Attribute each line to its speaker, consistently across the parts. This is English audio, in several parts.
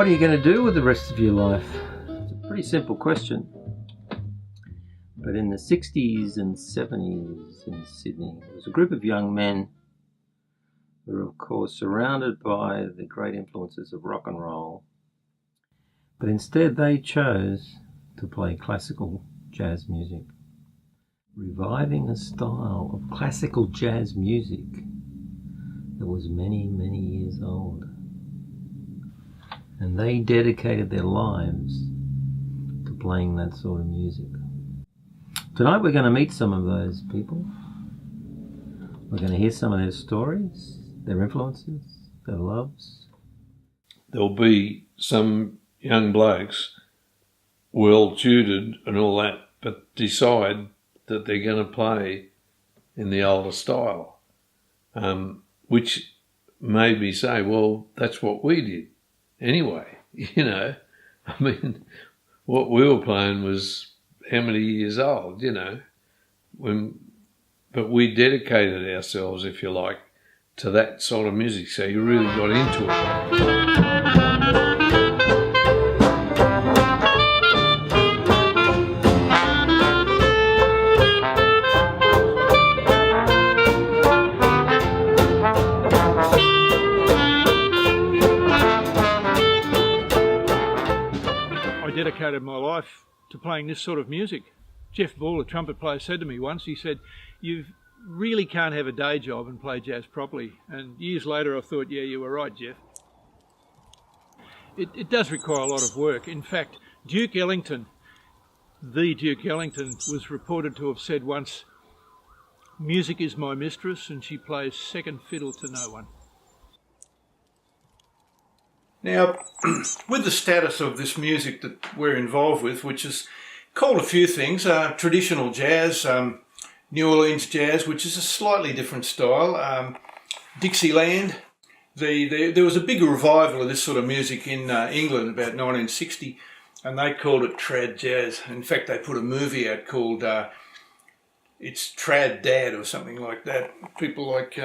Speaker 1: What are you going to do with the rest of your life? It's a pretty simple question. But in the 60s and 70s in Sydney, there was a group of young men who were, of course, surrounded by the great influences of rock and roll. But instead they chose to play classical jazz music, reviving a style of classical jazz music that was many, many years old. And they dedicated their lives to playing that sort of music. Tonight we're going to meet some of those people. We're going to hear some of their stories, their influences, their loves.
Speaker 2: There'll be some young blokes, well tutored and all that, but decide that they're going to play in the older style, which made me say, well, that's what we did anyway. You know, I mean, what we were playing was how many years old, you know, but we dedicated ourselves, if you like, to that sort of music, so you really got into it.
Speaker 3: I dedicated my life to playing this sort of music. Jeff Ball, a trumpet player, said to me once, he said, "You really can't have a day job and play jazz properly." And years later I thought, yeah, you were right, Jeff. It does require a lot of work. In fact, Duke Ellington, the Duke Ellington, was reported to have said once, "Music is my mistress and she plays second fiddle to no one."
Speaker 4: Now, with the status of this music that we're involved with, which is called a few things, traditional jazz, New Orleans jazz, which is a slightly different style, Dixieland. There was a big revival of this sort of music in England about 1960, and they called it trad jazz. In fact, they put a movie out called It's Trad Dad or something like that. People like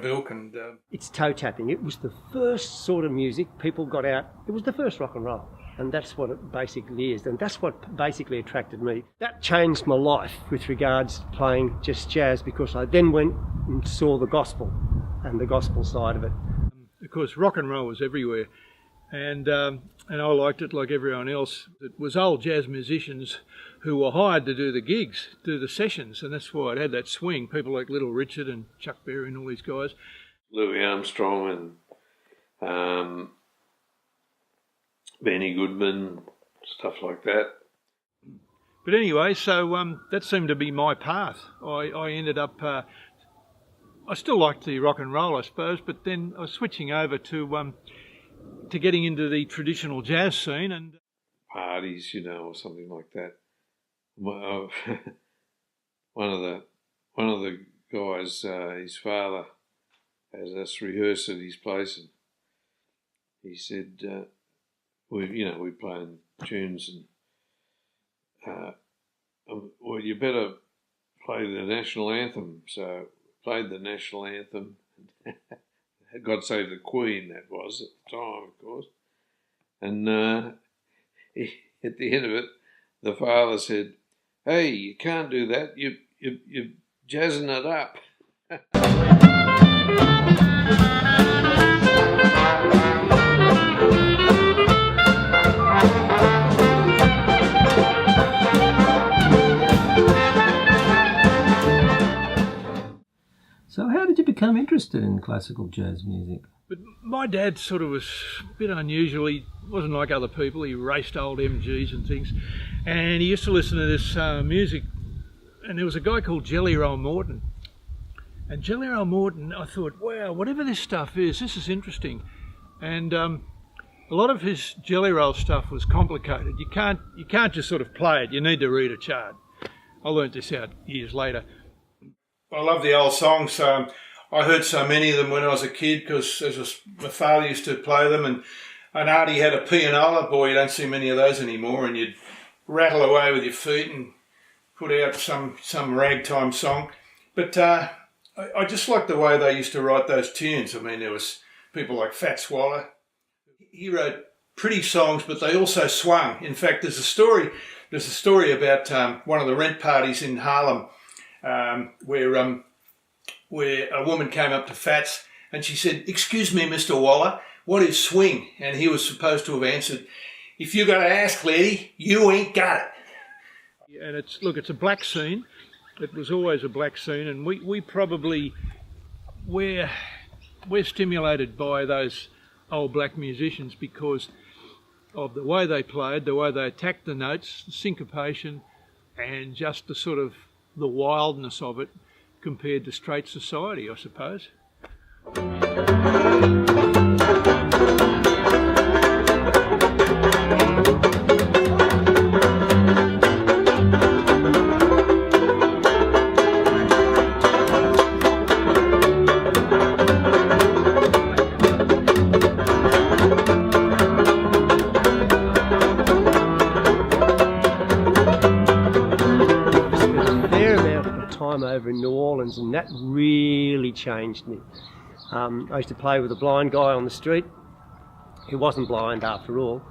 Speaker 4: Bilk and...
Speaker 5: It's toe tapping. It was the first sort of music people got out. It was the first rock and roll. And that's what it basically is. And that's what basically attracted me. That changed my life with regards to playing just jazz, because I then went and saw the gospel and the gospel side of it.
Speaker 3: Of course, rock and roll was everywhere. And I liked it like everyone else. It was old jazz musicians who were hired to do the gigs, do the sessions, and that's why it had that swing. People like Little Richard and Chuck Berry and all these guys.
Speaker 2: Louis Armstrong and Benny Goodman, stuff like that.
Speaker 3: But anyway, so that seemed to be my path. I ended up, I still liked the rock and roll, I suppose, but then I was switching over to getting into the traditional jazz scene and
Speaker 2: parties, you know, or something like that. One of the guys, his father, has us rehearse at his place, and he said, we're playing tunes, and well, you better play the national anthem. So played the national anthem. God Save the Queen, that was at the time, of course. And at the end of it, the father said, "Hey, you can't do that. You're jazzing it up."
Speaker 1: So how did you become interested in classical jazz music?
Speaker 3: But my dad sort of was a bit unusual. He wasn't like other people. He raced old MGs and things. And he used to listen to this music. And there was a guy called Jelly Roll Morton. And Jelly Roll Morton, I thought, wow, whatever this stuff is, this is interesting. And a lot of his Jelly Roll stuff was complicated. You can't just sort of play it. You need to read a chart. I learnt this out years later.
Speaker 4: I love the old songs. I heard so many of them when I was a kid because my father used to play them, and Artie had a pianola. Boy, you don't see many of those anymore, and you'd rattle away with your feet and put out some ragtime song. But I just liked the way they used to write those tunes. I mean, there was people like Fats Waller. He wrote pretty songs, but they also swung. In fact, there's a story about one of the rent parties in Harlem where a woman came up to Fats and she said, "Excuse me, Mr. Waller, what is swing?" And he was supposed to have answered, "If you got to ask, lady, you ain't got it."
Speaker 3: And it's a black scene. It was always a black scene, and we're stimulated by those old black musicians because of the way they played, the way they attacked the notes, the syncopation, and just the sort of the wildness of it compared to straight society, I suppose.
Speaker 5: Over in New Orleans, and that really changed me. I used to play with a blind guy on the street who wasn't blind after all.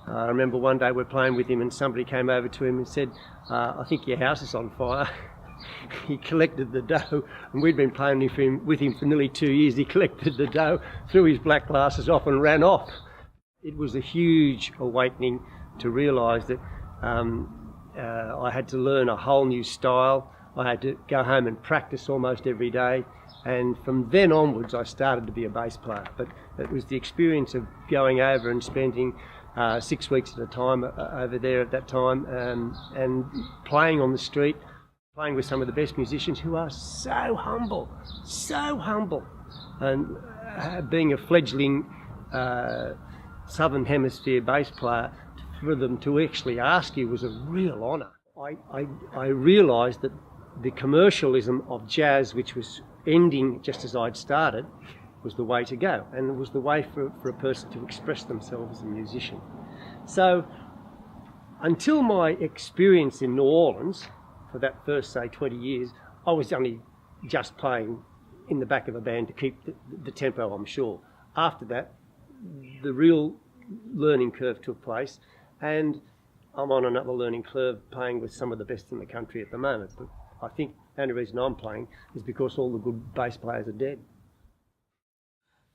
Speaker 5: I remember one day we're playing with him and somebody came over to him and said, "I think your house is on fire." He collected the dough, and we'd been playing with him for nearly 2 years. He collected the dough, threw his black glasses off and ran off. It was a huge awakening to realise that I had to learn a whole new style. I had to go home and practice almost every day, and from then onwards I started to be a bass player. But it was the experience of going over and spending 6 weeks at a time over there at that time, and playing on the street, playing with some of the best musicians who are so humble, and being a fledgling Southern Hemisphere bass player, for them to actually ask you was a real honour. I realised that the commercialism of jazz, which was ending just as I'd started, was the way to go, and it was the way for a person to express themselves as a musician. So until my experience in New Orleans, for that first, say, 20 years, I was only just playing in the back of a band to keep the tempo, I'm sure. After that, the real learning curve took place, and I'm on another learning curve playing with some of the best in the country at the moment. But I think the only reason I'm playing is because all the good bass players are dead.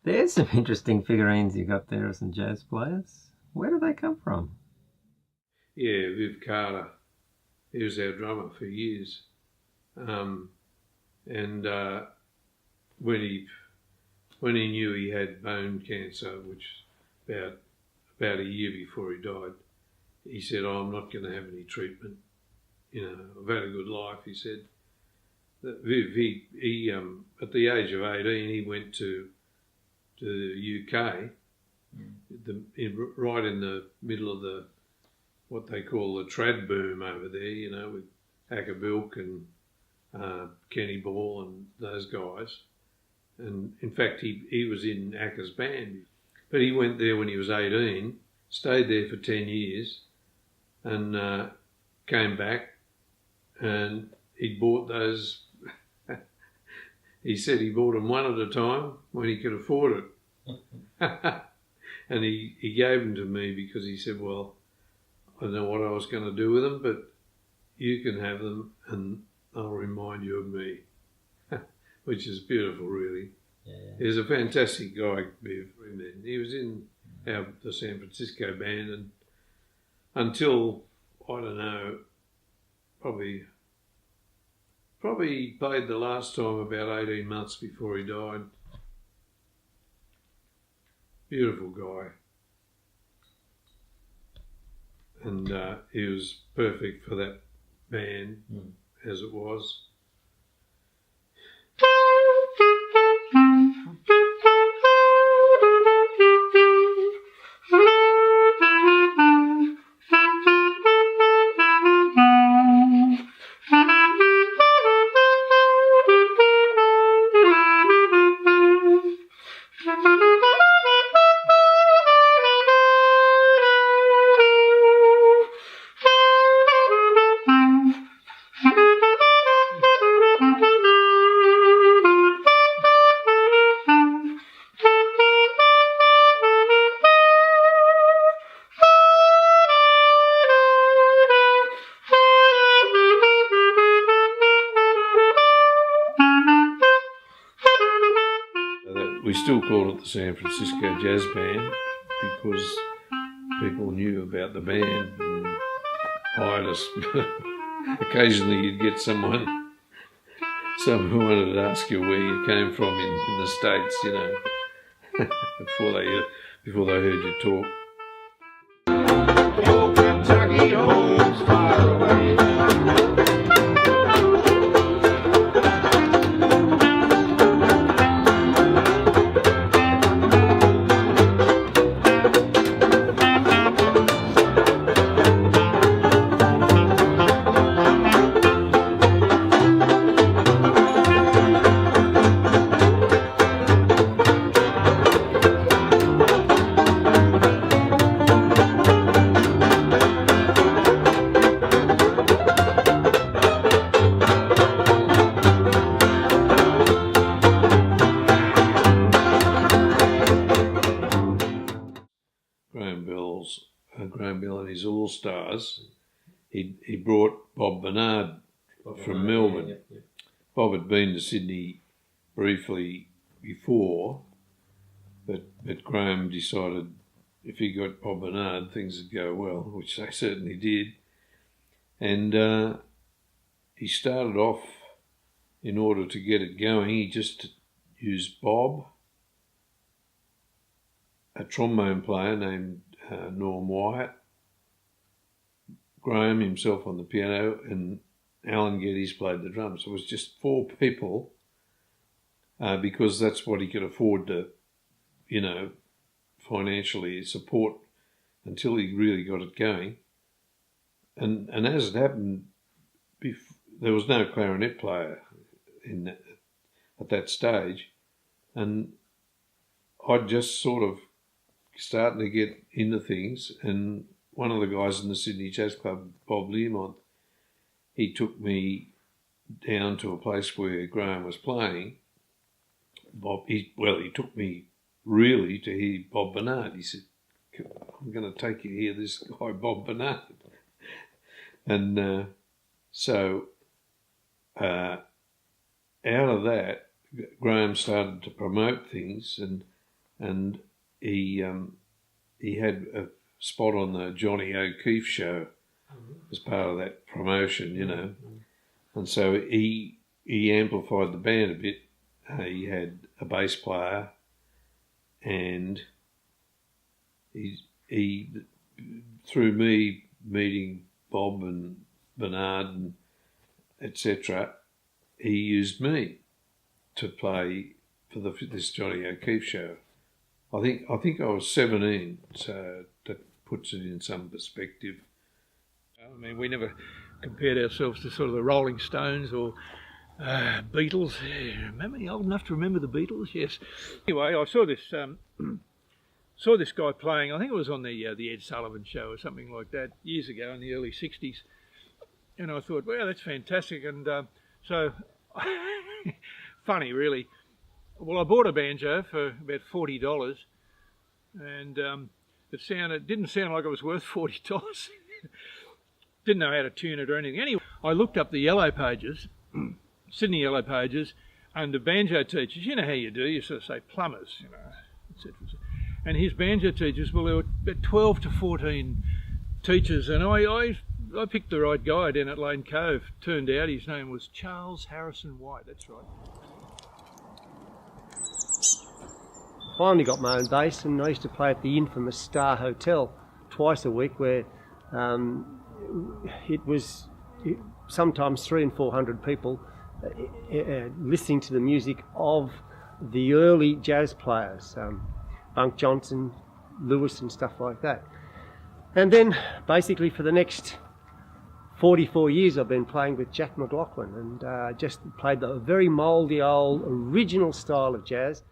Speaker 1: There's some interesting figurines you got there of some jazz players. Where do they come from?
Speaker 2: Yeah, Viv Carter. He was our drummer for years. And when he knew he had bone cancer, which about a year before he died, he said, "Oh, I'm not going to have any treatment. You know, I've had a good life," he said. Viv, he at the age of 18, he went to the UK, right in the middle of what they call the trad boom over there, you know, with Acker Bilk and Kenny Ball and those guys. And in fact, he was in Acker's band. But he went there when he was 18, stayed there for 10 years, and came back, and he bought those. He said he bought them one at a time when he could afford it. And he gave them to me because he said, "Well, I don't know what I was going to do with them, but you can have them and they'll remind you of me," which is beautiful, really. Yeah. He's a fantastic guy, Viv. He was in the San Francisco band, and until, I don't know, probably played the last time about 18 months before he died. Beautiful guy. And he was perfect for that band as it was. we still called it the San Francisco Jazz Band because people knew about the band and hired us. Occasionally you'd get someone who wanted to ask you where you came from in the States, you know, before they heard you talk.
Speaker 6: Old Kentucky home's far away.
Speaker 2: Graham Bell and his All-Stars, he brought Bob Bernard from Melbourne.
Speaker 1: Yeah.
Speaker 2: Bob had been to Sydney briefly before, but Graham decided if he got Bob Bernard, things would go well, which they certainly did. And he started off, in order to get it going, he just used Bob, a trombone player named Norm Wyatt, Graham himself on the piano, and Alan Geddes played the drums. So it was just 4 people because that's what he could afford to, you know, financially support until he really got it going. And as it happened, there was no clarinet player at that stage, and I'd just sort of starting to get into things, and one of the guys in the Sydney Jazz Club, Bob Learmont, he took me down to a place where Graham was playing. He took me really to hear Bob Bernard. He said, I'm going to take you to hear this guy, Bob Bernard. And so out of that, Graham started to promote things, and he had a spot on the Johnny O'Keefe show as part of that promotion, you know. And so he amplified the band a bit. He had a bass player, and he through me meeting Bob and Bernard and etc., he used me to play for this Johnny O'Keefe show. I think I was 17, so that puts it in some perspective.
Speaker 3: I mean, we never compared ourselves to sort of the Rolling Stones or Beatles. Remember, you old enough to remember the Beatles? Yes. Anyway, I saw this guy playing. I think it was on the Ed Sullivan Show or something like that years ago in the early '60s, and I thought, wow, that's fantastic. And so, funny, really. Well, I bought a banjo for about $40, and it didn't sound like it was worth $40. Didn't know how to tune it or anything. Anyway, I looked up the Yellow Pages, Sydney Yellow Pages, under banjo teachers. You know how you do. You sort of say plumbers, you know, etc. And his banjo teachers, well, there were about 12 to 14 teachers, and I picked the right guy down at Lane Cove. Turned out his name was Charles Harrison White. That's right.
Speaker 5: Finally got my own bass, and I used to play at the infamous Star Hotel twice a week, where it was sometimes 300 and 400 people listening to the music of the early jazz players, Bunk Johnson, Lewis and stuff like that. And then basically for the next 44 years I've been playing with Jack McLaughlin, and just played the very mouldy old original style of jazz.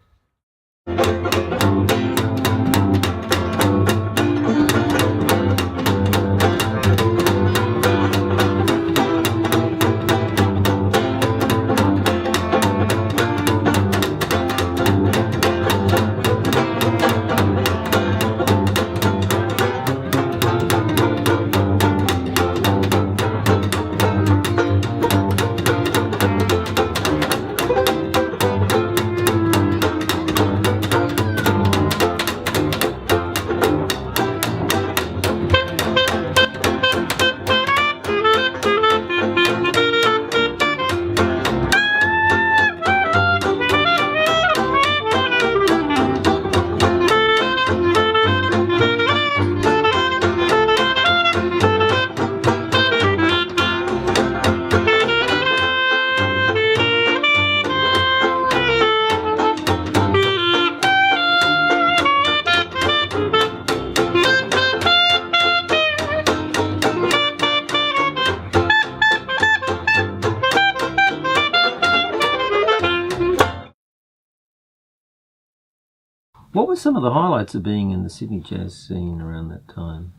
Speaker 1: What were some of the highlights of being in the Sydney jazz scene around that time?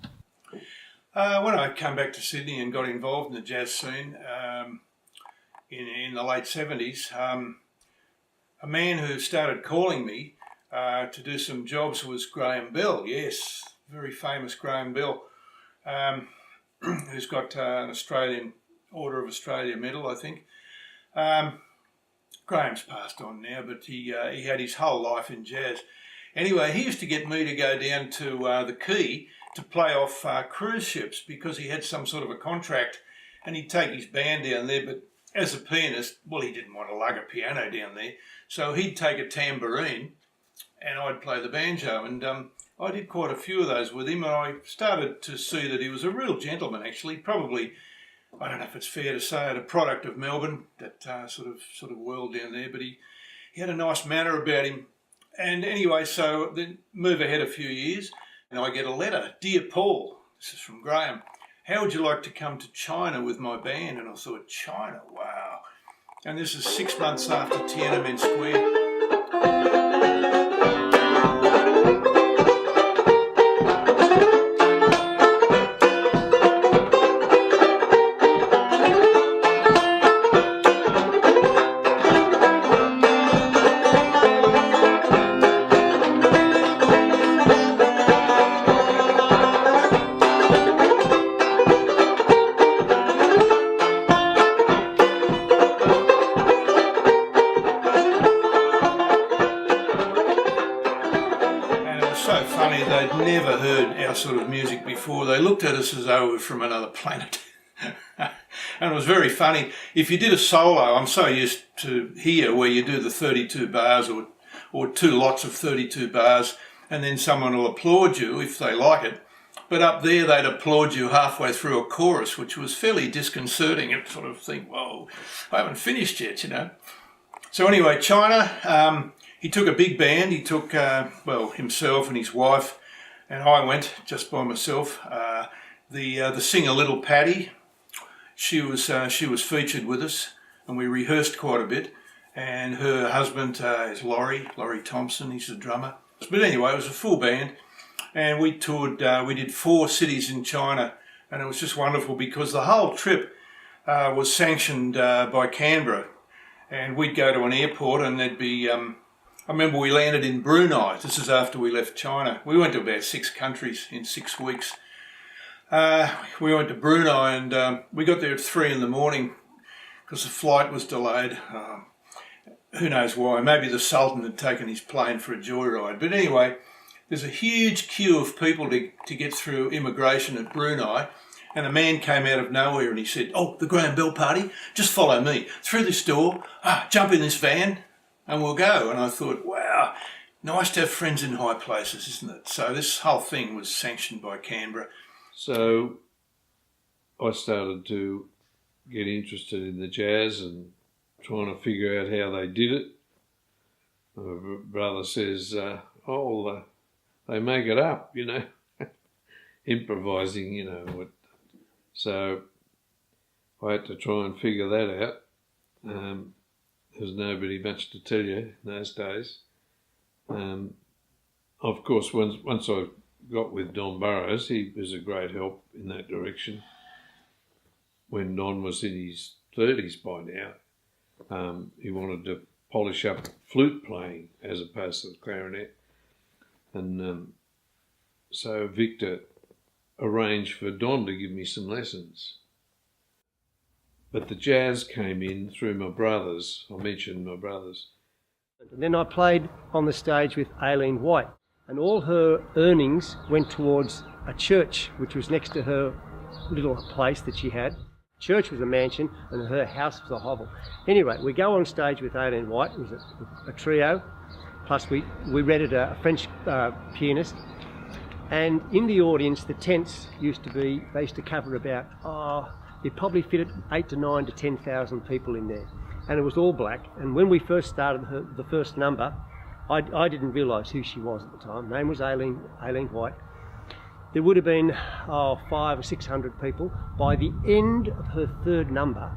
Speaker 4: When I came back to Sydney and got involved in the jazz scene in the late 70s, a man who started calling me to do some jobs was Graham Bell. Yes, very famous Graham Bell, who's got an Australian Order of Australia medal, I think. Graham's passed on now, but he had his whole life in jazz. Anyway, he used to get me to go down to the Quay to play off cruise ships because he had some sort of a contract, and he'd take his band down there, but as a pianist, well, he didn't want to lug a piano down there, so he'd take a tambourine and I'd play the banjo, and I did quite a few of those with him, and I started to see that he was a real gentleman, actually. Probably, I don't know if it's fair to say it, a product of Melbourne, that sort of world down there, but he had a nice manner about him. And anyway, so then move ahead a few years, and I get a letter. Dear Paul, this is from Graham, how would you like to come to China with my band? And I thought, China, wow. And this is 6 months after Tiananmen Square. They'd never heard our sort of music before. They looked at us as though we were from another planet. And it was very funny. If you did a solo, I'm so used to here where you do the 32 bars or 2 lots of 32 bars, and then someone will applaud you if they like it. But up there they'd applaud you halfway through a chorus, which was fairly disconcerting. You'd sort of think, whoa, I haven't finished yet, you know. So anyway, China, he took a big band. He took, himself and his wife, and I went just by myself. The singer, Little Patty, she was featured with us, and we rehearsed quite a bit. And her husband is Laurie Thompson. He's the drummer. But anyway, it was a full band, and we toured. We did 4 cities in China, and it was just wonderful because the whole trip was sanctioned by Canberra, and we'd go to an airport, and there'd be. I remember we landed in Brunei. This is after we left China. We went to about 6 countries in 6 weeks. We went to Brunei, and we got there at 3 in the morning because the flight was delayed. Who knows why? Maybe the Sultan had taken his plane for a joyride. But anyway, there's a huge queue of people to get through immigration at Brunei, and a man came out of nowhere and he said, "Oh, the Graham Bell party, just follow me through this door, jump in this van, and we'll go." And I thought, wow, nice to have friends in high places, isn't it? So this whole thing was sanctioned by Canberra.
Speaker 2: So I started to get interested in the jazz and trying to figure out how they did it. My brother says, they make it up, you know, improvising, you know. So I had to try and figure that out. There's nobody much to tell you in those days. Of course, once I got with Don Burrows, he was a great help in that direction. When Don was in his 30s by now, he wanted to polish up flute playing as opposed to the clarinet. And so Victor arranged for Don to give me some lessons. But the jazz came in through my brothers. I mentioned my brothers.
Speaker 5: And then I played on the stage with Aileen White, and all her earnings went towards a church which was next to her little place that she had. Church was a mansion and her house was a hovel. Anyway, we go on stage with Aileen White. It was a trio, plus we rented a French pianist. And in the audience, the tents they used to cover about, it probably fitted 8 to 9 to 10,000 people in there. And it was all black. And when we first started the first number, I didn't realise who she was at the time. Her name was Aileen White. There would have been 500 or 600 people. By the end of her 3rd number,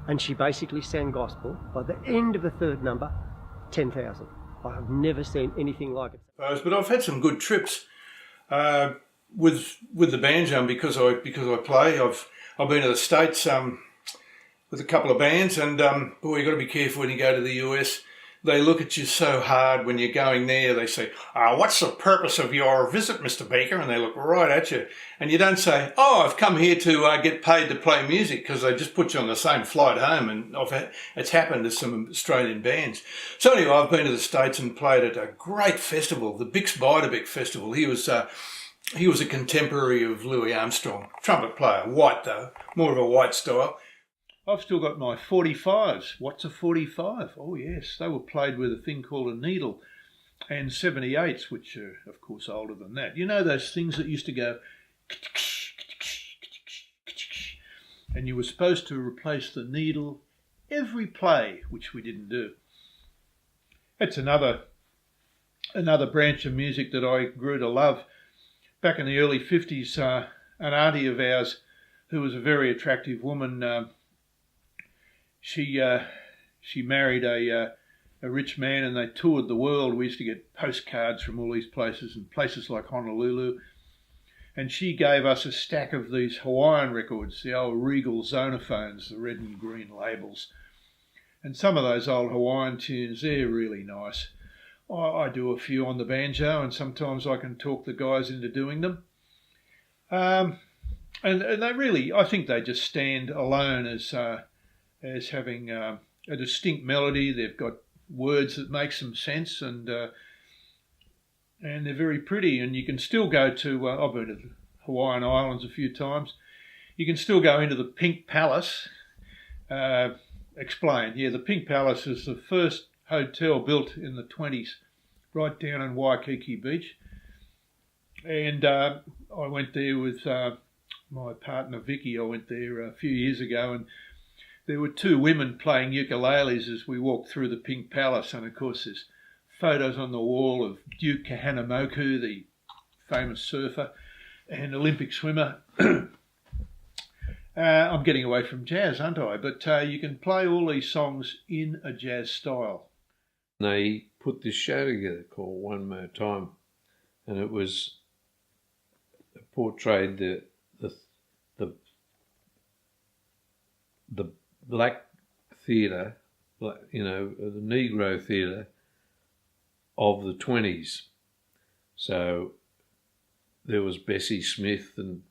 Speaker 5: and she basically sang gospel, by the end of the 3rd number, 10,000. I've never seen anything like it.
Speaker 4: But I've had some good trips with the banjo because I play. I've been to the States with a couple of bands, and boy, you've got to be careful when you go to the US. They look at you so hard when you're going there. They say, "What's the purpose of your visit, Mr. Baker?" And they look right at you. And you don't say, "Oh, I've come here to get paid to play music," because they just put you on the same flight home. And it's happened to some Australian bands. So anyway, I've been to the States and played at a great festival, the Bix Beiderbecke Festival. He was a contemporary of Louis Armstrong, trumpet player, white though, more of a white style.
Speaker 3: I've still got my 45s. What's a 45? Oh yes, they were played with a thing called a needle, and 78s, which are of course older than that. You know those things that used to go, and you were supposed to replace the needle every play, which we didn't do. It's another branch of music that I grew to love. Back in the early 50s, an auntie of ours, who was a very attractive woman, she married a rich man, and they toured the world. We used to get postcards from all these places, and places like Honolulu. And she gave us a stack of these Hawaiian records, the old Regal Zonophones, the red and green labels. And some of those old Hawaiian tunes, they're really nice. I do a few on the banjo, and sometimes I can talk the guys into doing them. And they really, I think they just stand alone as having a distinct melody. They've got words that make some sense, and they're very pretty. And you can still go to, I've been to the Hawaiian Islands a few times. You can still go into the Pink Palace. Explain. Yeah, the Pink Palace is the first hotel built in the 20s, right down in Waikiki Beach. And I went there with my partner Vicky. I went there a few years ago, and there were two women playing ukuleles as we walked through the Pink Palace. And of course there's photos on the wall of Duke Kahanamoku, the famous surfer and Olympic swimmer. I'm getting away from jazz, aren't I? But you can play all these songs in a jazz style.
Speaker 2: They put this show together called One More Time, and it was portrayed the black theatre, you know, the Negro theatre of the 20s. So there was Bessie Smith and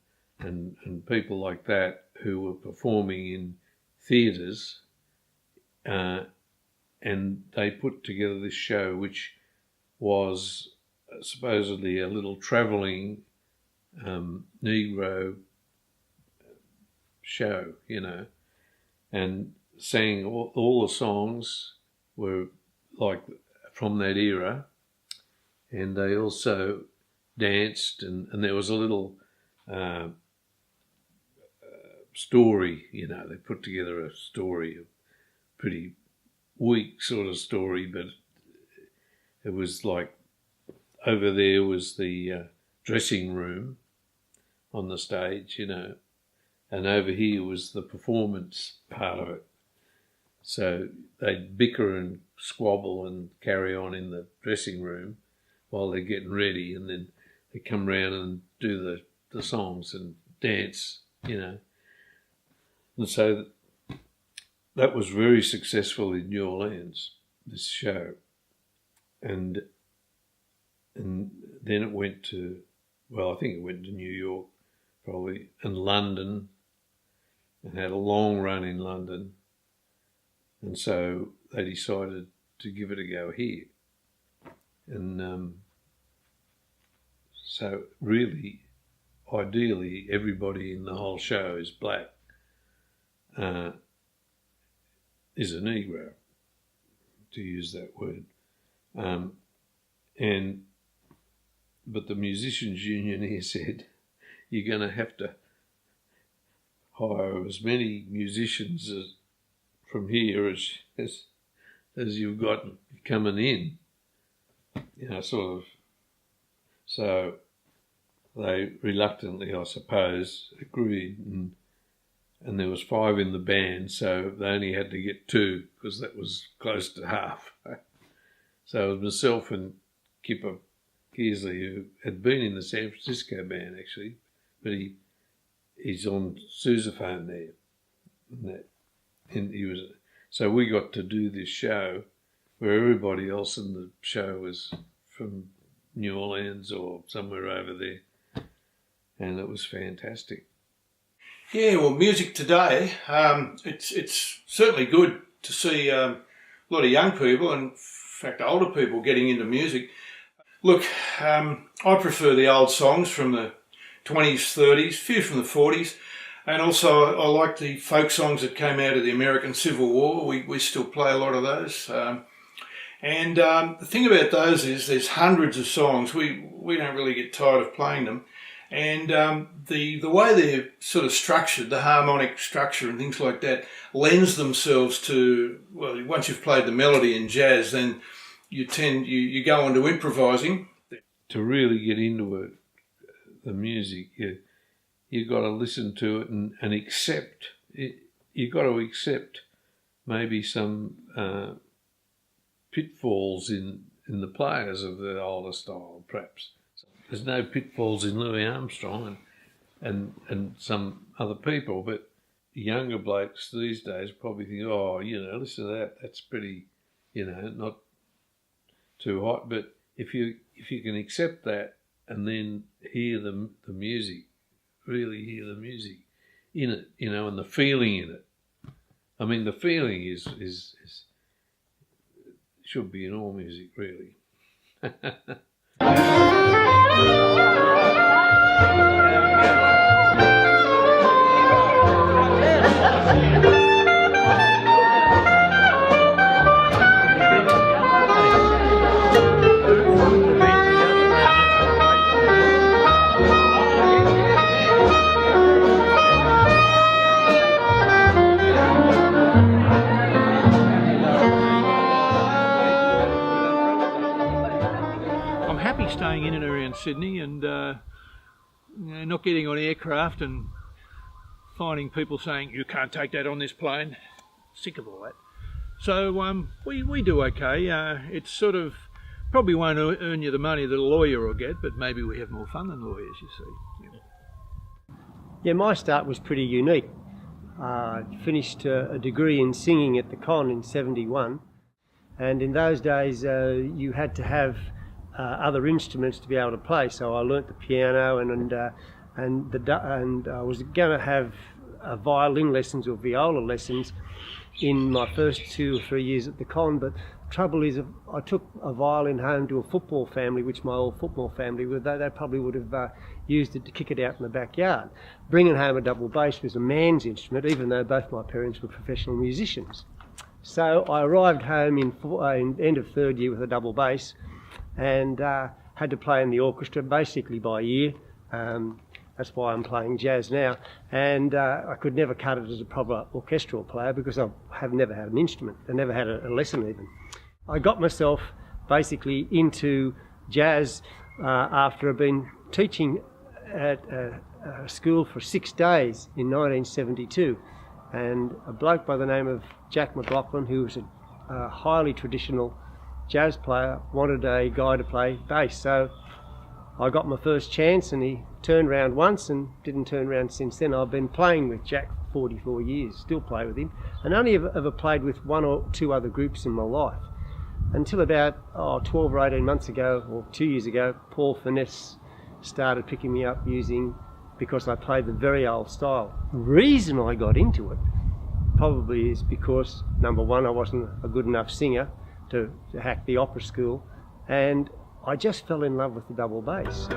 Speaker 2: people like that who were performing in theatres, and they put together this show, which was supposedly a little travelling Negro show, you know, and sang all the songs were like from that era, and they also danced, and there was a little story, you know, they put together a story, a pretty weak sort of story, but it was like over there was the dressing room on the stage, you know, and over here was the performance part of it. So they'd bicker and squabble and carry on in the dressing room while they're getting ready, and then they come round and do the songs and dance, you know. And so that was very successful in New Orleans, this show. And then it went to, well, I think it went to New York probably, and London, and had a long run in London. And so they decided to give it a go here. And so really, ideally, everybody in the whole show is black, is a Negro, to use that word. But the Musicians Union here said, you're going to have to hire as many musicians from here as you've got coming in, you know, sort of. So they reluctantly, I suppose, agreed, and there was 5 in the band, so they only had to get 2 because that was close to half. So it was myself and Kipper Kearsley, who had been in the San Francisco band actually, but he's on sousaphone there. And so we got to do this show where everybody else in the show was from New Orleans or somewhere over there, and it was fantastic.
Speaker 4: Yeah, well, music today, it's certainly good to see a lot of young people, and in fact older people, getting into music. Look, I prefer the old songs from the 20s, 30s, a few from the 40s, and also I like the folk songs that came out of the American Civil War. We still play a lot of those. And the thing about those is there's hundreds of songs. We don't really get tired of playing them. And the way they're sort of structured, the harmonic structure and things like that, lends themselves to, well, once you've played the melody in jazz, then you go into improvising.
Speaker 2: To really get into it, the music, you got to listen to it and accept it. You got to accept maybe some pitfalls in the players of the older style, perhaps. There's no pitfalls in Louis Armstrong and some other people, but younger blokes these days probably think, oh, listen to that, that's pretty, not too hot. But if you can accept that and then hear the music, really hear the music in it, and the feeling in it. I mean, the feeling is should be in all music, really.
Speaker 3: Staying in and around Sydney and not getting on aircraft and finding people saying you can't take that on this plane. Sick of all that. So we do okay. It's sort of probably won't earn you the money that a lawyer will get, but maybe we have more fun than lawyers, you see.
Speaker 5: Yeah, my start was pretty unique. I finished a degree in singing at the Con in '71, and in those days you had to have other instruments to be able to play. So I learnt the piano and I was going to have violin lessons or viola lessons in my first 2 or 3 years at the Con. But the trouble is, I took a violin home to a football family, which my old football family would. They probably would have used it to kick it out in the backyard. Bringing home a double bass was a man's instrument, even though both my parents were professional musicians. So I arrived home in end of third year with a double bass, and had to play in the orchestra basically by ear. That's why I'm playing jazz now. And I could never cut it as a proper orchestral player because I have never had an instrument. I never had a lesson even. I got myself basically into jazz after I've been teaching at a school for 6 days in 1972. And a bloke by the name of Jack McLaughlin, who was a highly traditional jazz player, wanted a guy to play bass. So I got my first chance and he turned round once and didn't turn round since then. I've been playing with Jack for 44 years, still play with him, and only ever played with 1 or 2 other groups in my life. Until about 12 or 18 months ago, or 2 years ago, Paul Furniss started picking me up because I played the very old style. The reason I got into it probably is because, number one, I wasn't a good enough singer to hack the opera school, and I just fell in love with the double bass.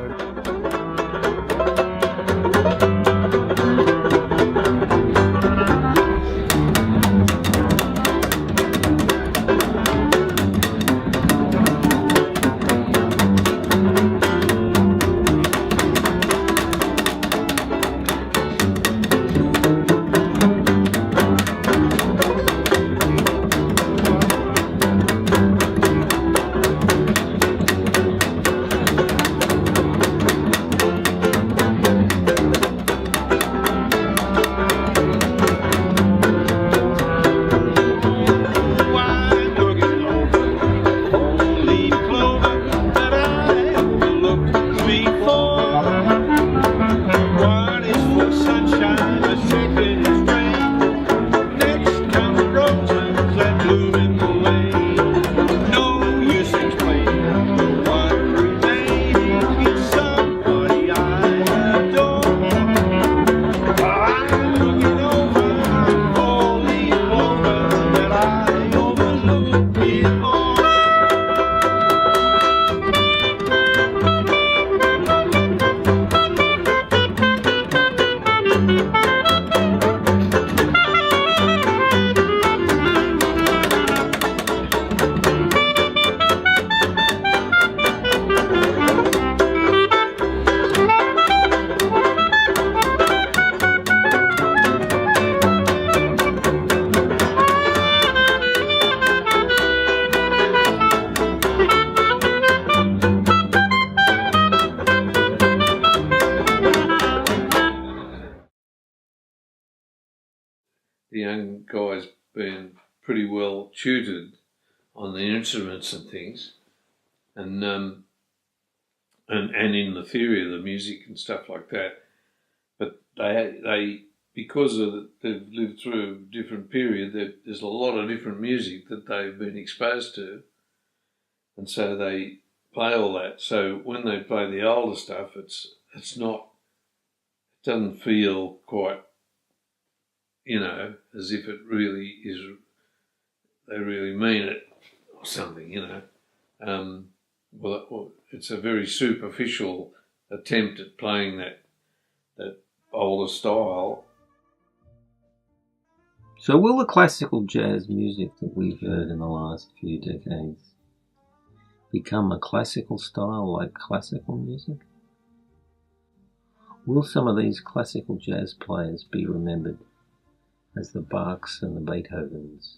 Speaker 2: young guys being pretty well tutored on the instruments and things, and in the theory of the music and stuff like that. But they because they've lived through a different period, there's a lot of different music that they've been exposed to, and so they play all that. So when they play the older stuff, it doesn't feel quite, as if it really is. They really mean it or something, Well, it's a very superficial attempt at playing that older style.
Speaker 1: So will the classical jazz music that we've heard in the last few decades become a classical style like classical music? Will some of these classical jazz players be remembered as the Bachs and the Beethovens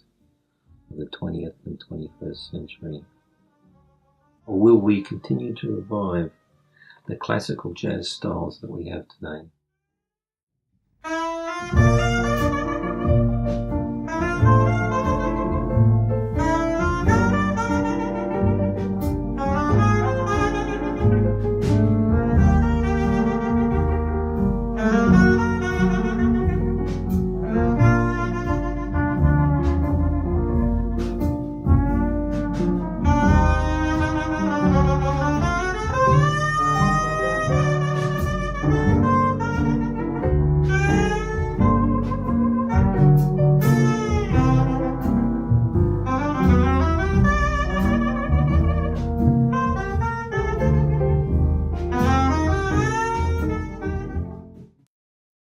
Speaker 1: of the 20th and 21st century? Or will we continue to revive the classical jazz styles that we have today?